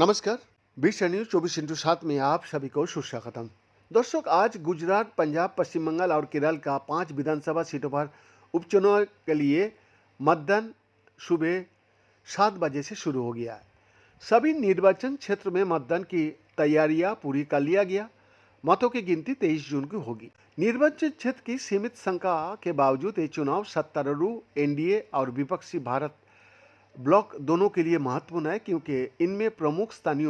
नमस्कार। 20 न्यूज 24/7 में आप सभी को सुस्वागतम। दोस्तों, आज गुजरात, पंजाब, पश्चिम बंगाल और केरल का 5 विधानसभा सीटों पर उपचुनाव के लिए मतदान सुबह 7 बजे से शुरू हो गया है। सभी निर्वाचन क्षेत्र में मतदान की तैयारियां पूरी कर लिया गया। मतों की गिनती 23 जून को होगी। निर्वाचन क्षेत्र की सीमित संख्या के बावजूद ये चुनाव सत्तारूढ़ एनडीए और विपक्षी भारत ब्लॉक दोनों के लिए महत्वपूर्ण है, क्योंकि इनमें प्रमुख स्थानीय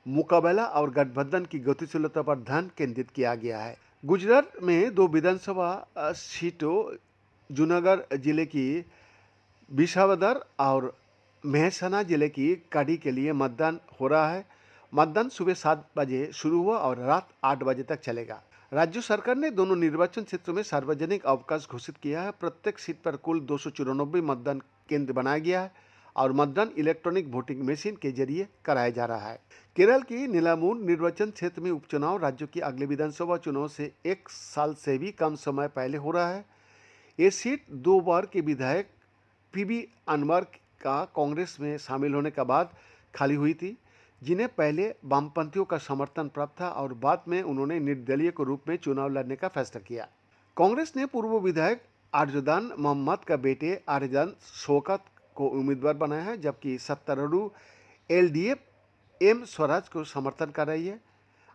मुकाबला और गठबंधन की गतिशीलता पर ध्यान केंद्रित किया गया है। गुजरात में 2 विधानसभा सीटों जूनागढ़ जिले की विसावदर और मेहसाना जिले की कड़ी के लिए मतदान हो रहा है। मतदान सुबह 7 बजे शुरू हुआ और रात 8 बजे तक चलेगा। राज्य सरकार ने दोनों निर्वाचन क्षेत्रों में सार्वजनिक अवकाश घोषित किया है। प्रत्येक सीट पर कुल 294 मतदान केंद्र बनाया गया है और मतदान इलेक्ट्रॉनिक वोटिंग मशीन के जरिए कराया जा रहा है। केरल की नीलाम्बूर निर्वाचन क्षेत्र में उपचुनाव राज्य की अगले विधानसभा चुनाव से 1 साल से भी कम समय पहले हो रहा है। ये सीट 2 बार के विधायक पीबी अनवर का कांग्रेस में शामिल होने के बाद खाली हुई थी, जिन्हें पहले वामपंथियों का समर्थन प्राप्त था और बाद में उन्होंने निर्दलीय के रूप में चुनाव लड़ने का फैसला किया। कांग्रेस ने पूर्व विधायक आरजुदान मोहम्मद का बेटे आरजान शौकत को उम्मीदवार बनाया है, जबकि सत्तारूढ़ एलडीएफ एम स्वराज को समर्थन कर रही है।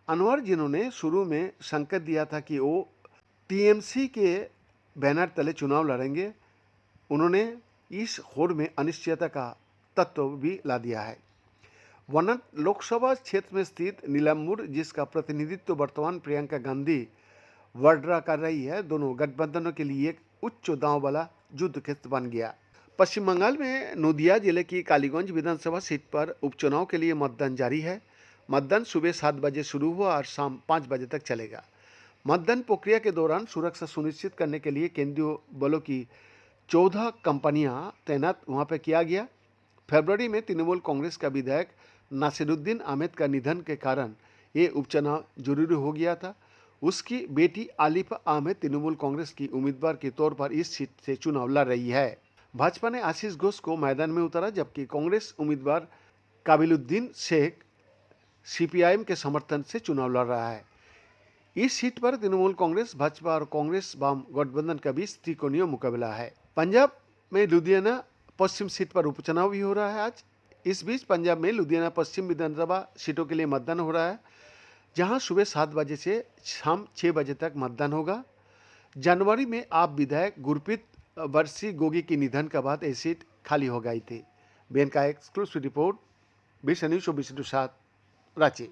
अनवर, जिन्होंने शुरू में संकेत दिया था कि वो टीएमसी के बैनर तले चुनाव लड़ेंगे, उन्होंने इस होड़ में अनिश्चितता का तत्व भी ला दिया है। वनंत लोकसभा क्षेत्र में स्थित नीलाम्बूर, जिसका प्रतिनिधित्व वर्तमान प्रियंका गांधी वड्रा कर रही है, दोनों गठबंधनों के लिए एक उच्च दांव वाला युद्ध क्षेत्र बन गया। पश्चिम बंगाल में नदिया जिले की कालीगंज विधानसभा सीट पर उपचुनाव के लिए मतदान जारी है। मतदान सुबह 7 बजे शुरू हुआ और शाम 5 बजे तक चलेगा। मतदान प्रक्रिया के दौरान सुरक्षा सुनिश्चित करने के लिए केंद्रीय बलों की 14 कंपनियां तैनात वहां पर किया गया। फरवरी में तृणमूल कांग्रेस का विधायक नासिरुद्दीन अहमद का निधन के कारण ये उपचुनाव जरूरी हो गया था। उसकी बेटी आलिफ अहमद तृणमूल कांग्रेस की उम्मीदवार के तौर पर इस सीट से चुनाव लड़ रही है। भाजपा ने आशीष घोष को मैदान में उतारा, जबकि कांग्रेस उम्मीदवार काबिलुद्दीन शेख सीपीआईएम के समर्थन से चुनाव लड़ रहा है। इस सीट पर तृणमूल कांग्रेस, भाजपा और कांग्रेस वाम गठबंधन का बीच त्रिकोणीय मुकाबला है। पंजाब में लुधियाना पश्चिम सीट पर उपचुनाव भी हो रहा है आज। इस बीच पंजाब में लुधियाना पश्चिम विधानसभा सीटों के लिए मतदान हो रहा है, जहां सुबह 7 बजे से शाम 6 बजे तक मतदान होगा। जनवरी में आप विधायक गुरप्रीत बरसी गोगी के निधन के बाद ये सीट खाली हो गई थी। बेन का एक्सक्लूसिव रिपोर्ट, 20 न्यूज 24/7 रांची।